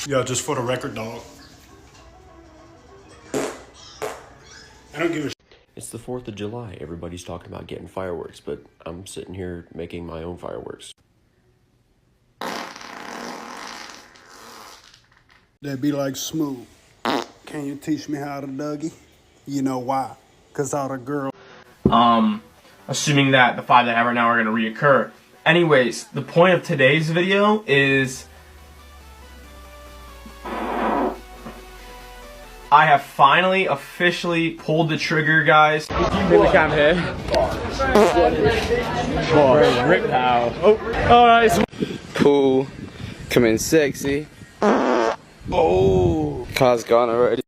Yeah, just for the record, dog. I don't give a. It's the 4th of July. Everybody's talking about getting fireworks, but I'm sitting here making my own fireworks. That'd be like Smooth. Can you teach me how to Dougie? You know why? Cause all the girls. Assuming that the 5 that I have right now are going to reoccur. Anyways, the point of today's video is I have finally officially pulled the trigger, guys. Hit the cam here. Whoa, rip now. Oh, alright. Cool. Come in sexy. Oh, car's gone already.